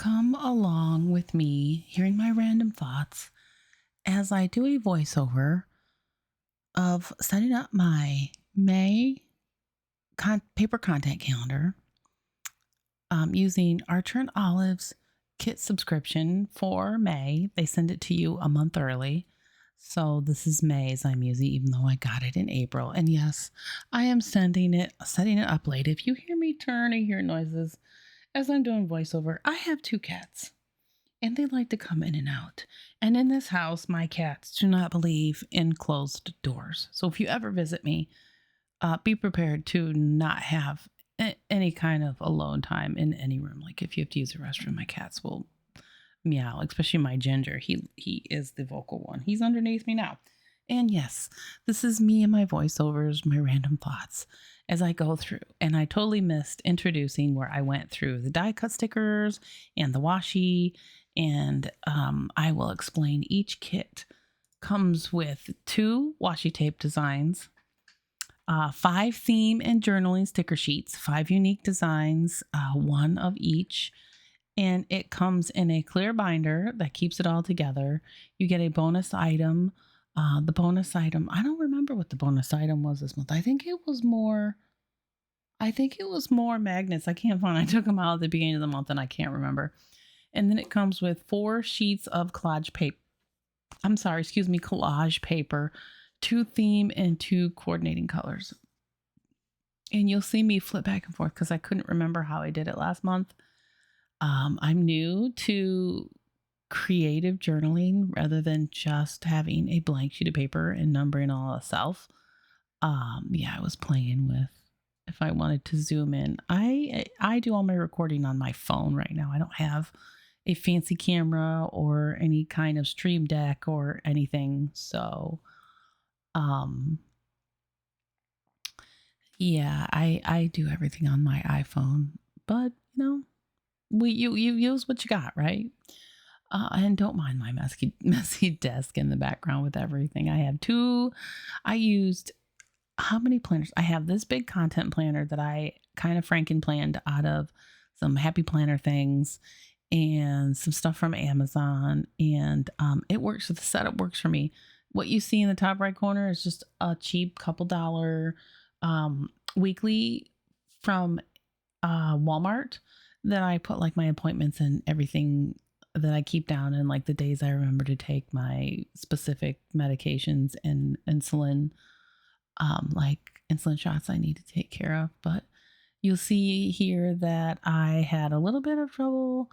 come along with me hearing my random thoughts as I do a voiceover of setting up my May paper content calendar using Archer and Olive's kit subscription for May. They send it to you a month early. So this is May's I'm using, even though I got it in April. And yes, I am setting it up late. If you hear me turn or hear noises as I'm doing voiceover, I have two cats and they like to come in and out. And in this house, my cats do not believe in closed doors. So if you ever visit me, be prepared to not have any kind of alone time in any room. Like if you have to use the restroom, my cats will meow, especially my Ginger. He is the vocal one. He's underneath me now. And yes, this is me and my voiceovers, my random thoughts as I go through. And I totally missed introducing where I went through the die cut stickers and the washi. And I will explain each kit comes with 2 washi tape designs, 5 theme and journaling sticker sheets, 5 unique designs, 1 of each. And it comes in a clear binder that keeps it all together. You get a bonus item. The bonus item, I don't remember what the bonus item was this month. I think it was more magnets. I can't find. I took them out at the beginning of the month and I can't remember. And then it comes with 4 sheets of collage paper, 2 theme and 2 coordinating colors. And you'll see me flip back and forth because I couldn't remember how I did it last month. I'm new to creative journaling rather than just having a blank sheet of paper and numbering all itself. I was playing with if I wanted to zoom in. I do all my recording on my phone right now. I don't have a fancy camera or any kind of stream deck or anything. So, I do everything on my iPhone, but you use what you got, right? And don't mind my messy desk in the background with everything. I used how many planners? I have this big content planner that I kind of franken planned out of some happy planner things and some stuff from Amazon. And it works. The setup works for me. What you see in the top right corner is just a cheap couple dollar weekly from Walmart that I put like my appointments and everything that I keep down and like the days I remember to take my specific medications and insulin, like insulin shots I need to take care of. But you'll see here that I had a little bit of trouble.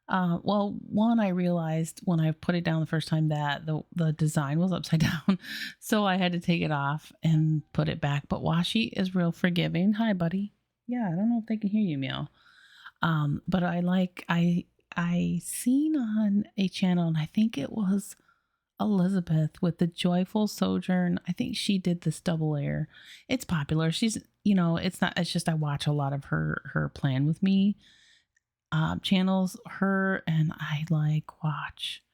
One, I realized when I put it down the first time that the design was upside down. So I had to take it off and put it back. But washi is real forgiving. Hi, buddy. Yeah, I don't know if they can hear you meow. But I seen on a channel, and I think it was Elizabeth with the Joyful Sojourn. I think she did this double layer. It's popular. She's, it's just I watch a lot of her plan with me channels. Her and I watch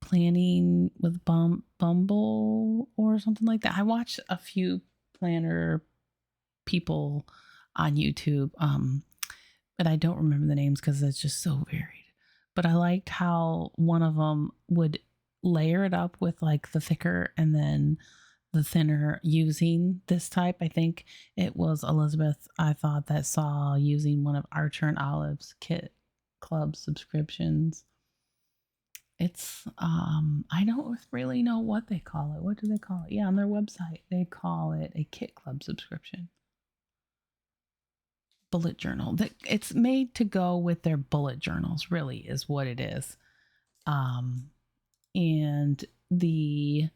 planning with Bumble or something like that. I watch a few planner people on YouTube. But I don't remember the names because it's just so varied. But I liked how one of them would layer it up with like the thicker and then the thinner using this type. I think it was Elizabeth, I thought, that saw using one of Archer and Olive's Kit Club subscriptions. It's, I don't really know what they call it. What do they call it? Yeah, on their website, they call it a Kit Club subscription. Bullet journal. It's made to go with their bullet journals, really, is what it is. And the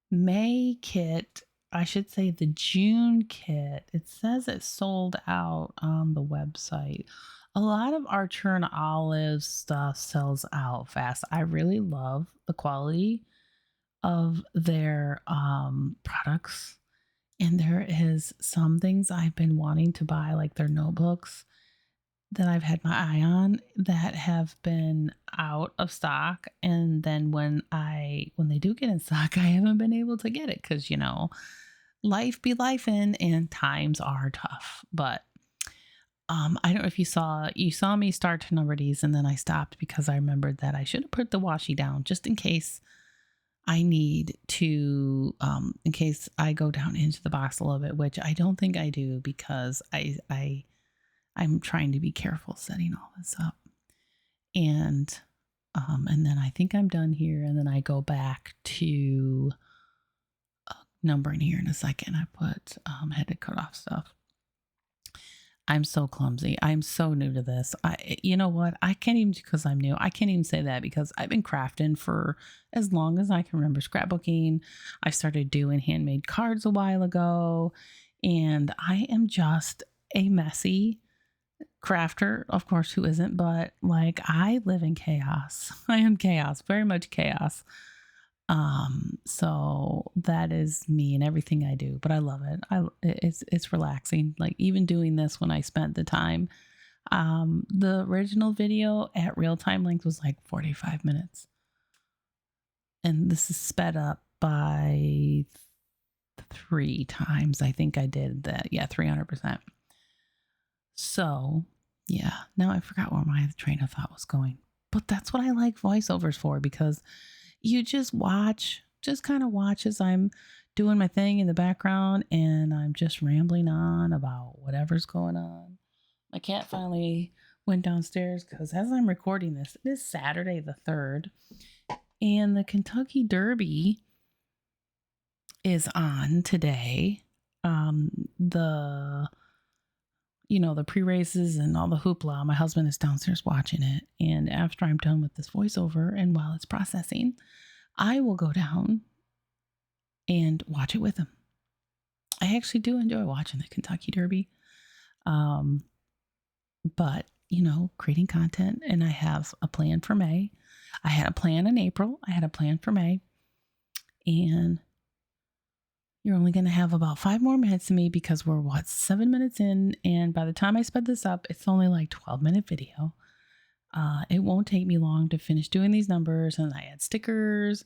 May kit, I should say the June kit, it says it sold out on the website. A lot of Archer and Olive stuff sells out fast. I really love the quality of their products. And there is some things I've been wanting to buy, like their notebooks that I've had my eye on that have been out of stock. And then when they do get in stock, I haven't been able to get it because, life be lifing and times are tough. But I don't know if you saw me start to number these and then I stopped because I remembered that I should have put the washi down just in case I need to, in case I go down into the box a little bit, which I don't think I do because I'm trying to be careful setting all this up. And then I think I'm done here. And then I go back to numbering here in a second. I put, had to cut off stuff. I'm so clumsy. I'm so new to this. You know what? I can't even, because I'm new, I can't even say that because I've been crafting for as long as I can remember. Scrapbooking. I started doing handmade cards a while ago, and I am just a messy crafter. Of course, who isn't? But like, I live in chaos. I am chaos, very much chaos. So that is me and everything I do, but I love it. It's relaxing. Like even doing this when I spent the time, the original video at real time length was like 45 minutes. And this is sped up by 3 times. I think I did that. Yeah, 300%. So yeah, now I forgot where my train of thought was going, but that's what I like voiceovers for, because you just kind of watch as I'm doing my thing in the background and I'm just rambling on about whatever's going on. My cat finally went downstairs because as I'm recording this, it is Saturday the 3rd and the Kentucky Derby is on today. The pre-races and all the hoopla. My husband is downstairs watching it. And after I'm done with this voiceover and while it's processing, I will go down and watch it with him. I actually do enjoy watching the Kentucky Derby. But, creating content, and I have a plan for May. I had a plan in April. I had a plan for May. And you're only going to have about 5 more minutes of me because we're 7 minutes in. And by the time I sped this up, it's only like 12-minute video. It won't take me long to finish doing these numbers, and I add stickers,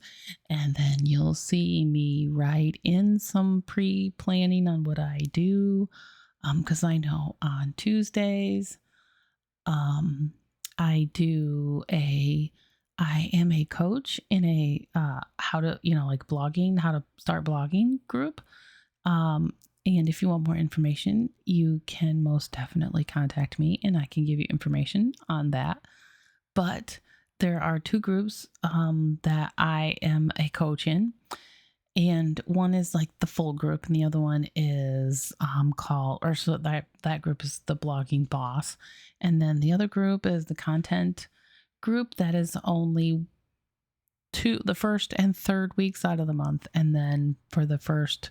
and then you'll see me write in some pre-planning on what I do, because I know on Tuesdays, I am a coach in a how to, like blogging, how to start blogging group. And if you want more information, you can most definitely contact me and I can give you information on that. But there are 2 groups that I am a coach in. And one is like the full group, and the other one is that group is the blogging boss. And then the other group is the content group that is only the first and third weeks out of the month. And then for the first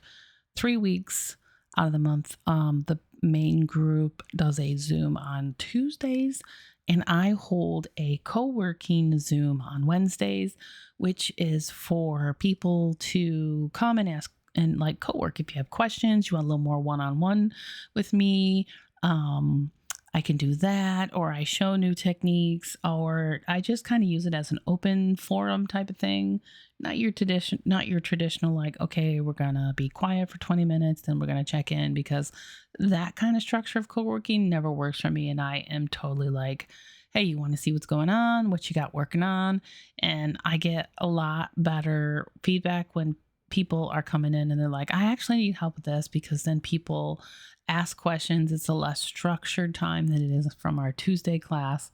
3 weeks out of the month, the main group does a Zoom on Tuesdays, and I hold a co-working Zoom on Wednesdays, which is for people to come and ask and like co-work. If you have questions, you want a little more one-on-one with me, I can do that, or I show new techniques, or I just kind of use it as an open forum type of thing. Not your traditional like, okay, we're gonna be quiet for 20 minutes, then we're gonna check in, because that kind of structure of co-working never works for me. And I am totally like, hey, you want to see what's going on, what you got working on? And I get a lot better feedback when people are coming in and they're like, I actually need help with this, because then people ask questions. It's a less structured time than it is from our Tuesday class,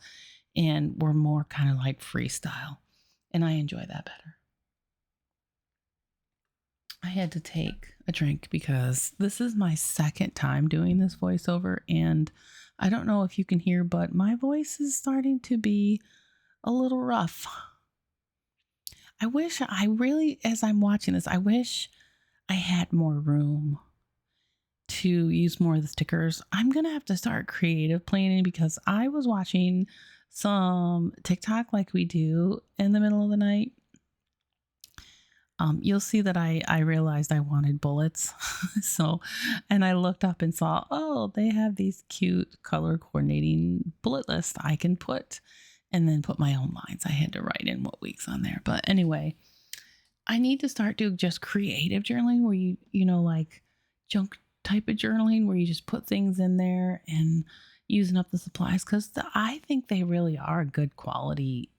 and we're more kind of like freestyle, and I enjoy that better. I had to take a drink because this is my second time doing this voiceover, and I don't know if you can hear, but my voice is starting to be a little rough. As I'm watching this, I wish I had more room to use more of the stickers. I'm going to have to start creative planning, because I was watching some TikTok like we do in the middle of the night. You'll see that I realized I wanted bullets. And I looked up and saw, they have these cute color coordinating bullet lists I can put, and then put my own lines. I had to write in what weeks on there. But anyway, I need to start doing just creative journaling where you like junk type of journaling where you just put things in there and using up the supplies because I think they really are good quality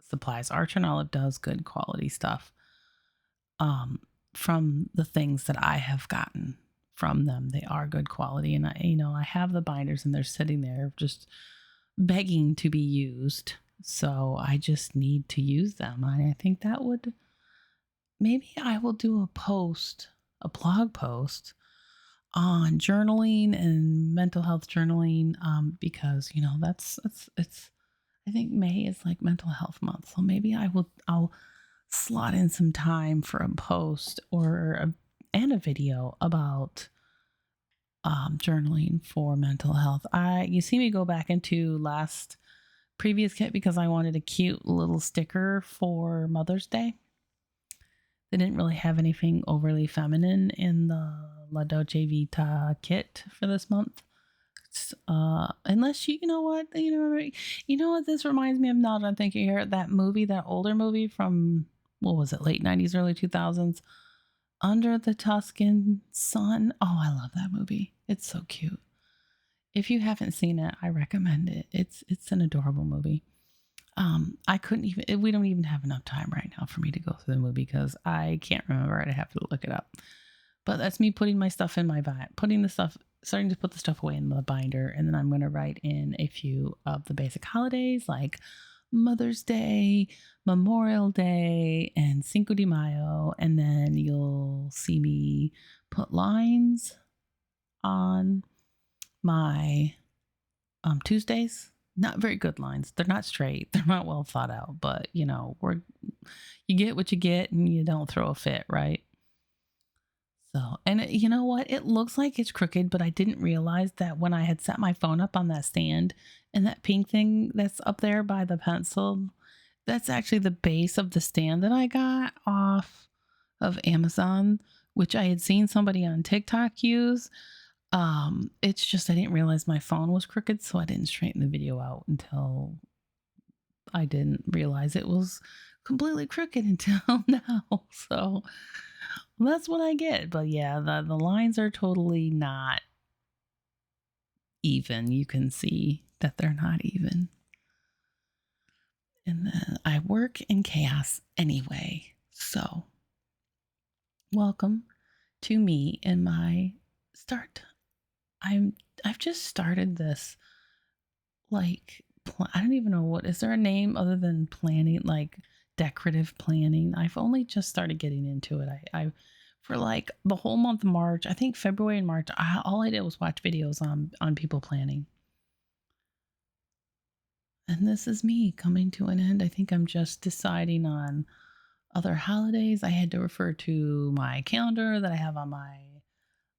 supplies. Archer and Olive does good quality stuff. Um, from the things that I have gotten from them, they are good quality, and I have the binders, and they're sitting there just begging to be used. So I just need to use them. I think that would maybe I will do a blog post on journaling and mental health journaling, because that's it's I think May is like mental health month, so maybe I'll slot in some time for a post and a video about journaling for mental health. You see me go back into last previous kit because I wanted a cute little sticker for Mother's Day. They didn't really have anything overly feminine in the La Dolce Vita kit for this month. Unless you know what this reminds me of now that I'm thinking here, that older movie from, what was it, late 90s, early 2000s, Under the Tuscan Sun. Oh, I love that movie. It's so cute. If you haven't seen it, I recommend it. It's an adorable movie. We don't even have enough time right now for me to go through the movie because I can't remember it. I have to look it up. But that's me putting my stuff in my binder, starting to put the stuff away in the binder. And then I'm going to write in a few of the basic holidays like Mother's Day, Memorial Day, and Cinco de Mayo. And then you'll see me put lines on my Tuesdays. Not very good lines. They're not straight. They're not well thought out. But, you get what you get and you don't throw a fit, right? So, and you know what? It looks like it's crooked, but I didn't realize that when I had set my phone up on that stand and that pink thing that's up there by the pencil, that's actually the base of the stand that I got off of Amazon, which I had seen somebody on TikTok use. It's just I didn't realize my phone was crooked, so I didn't straighten the video out until I didn't realize it was completely crooked until now. So that's what I get. But yeah, the lines are totally not even. You can see that they're not even. And then I work in chaos anyway. So welcome to me and my start. I've just started this, like, I don't even know is there a name other than planning, like decorative planning. I've only just started getting into it. I for like the whole month of March, I think February and March, all I did was watch videos on people planning. And this is me coming to an end. I think I'm just deciding on other holidays. I had to refer to my calendar that I have on my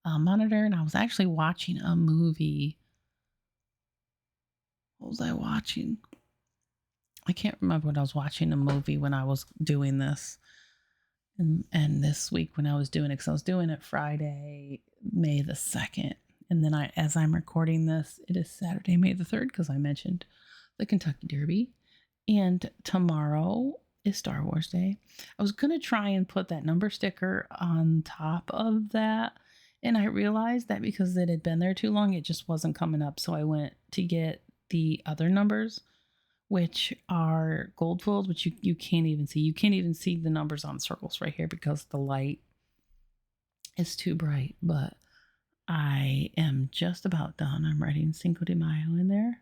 monitor, and I was actually watching a movie. What was I watching? I can't remember what I was watching a movie when I was doing this. And this week when I was doing it, because I was doing it Friday, May the 2nd. And then as I'm recording this, it is Saturday, May the 3rd, because I mentioned the Kentucky Derby. And tomorrow is Star Wars Day. I was going to try and put that number sticker on top of that. And I realized that because it had been there too long, it just wasn't coming up. So I went to get the other numbers, which are gold foiled, which you can't even see. You can't even see the numbers on circles right here because the light is too bright. But I am just about done. I'm writing Cinco de Mayo in there.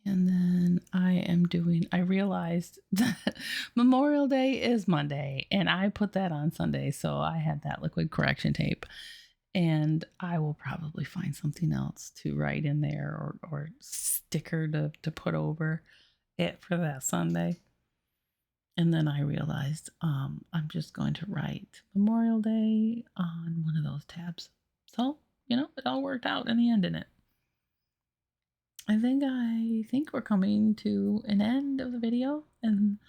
And then I realized that Memorial Day is Monday, and I put that on Sunday. So I had that liquid correction tape. And I will probably find something else to write in there or sticker to put over it for that Sunday. And then I realized I'm just going to write Memorial Day on one of those tabs. So, it all worked out in the end, didn't it? I think we're coming to an end of the video, and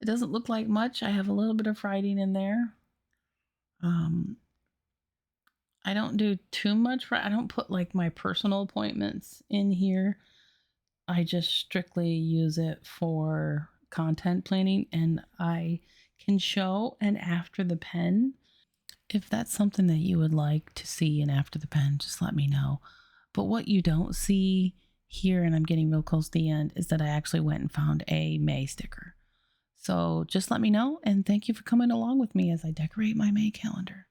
it doesn't look like much. I have a little bit of writing in there. I don't do too much. I don't put like my personal appointments in here. I just strictly use it for content planning, and I can show an after the pen. If that's something that you would like to see an after the pen, just let me know. But what you don't see here, and I'm getting real close to the end, is that I actually went and found a May sticker. So just let me know, and thank you for coming along with me as I decorate my May calendar.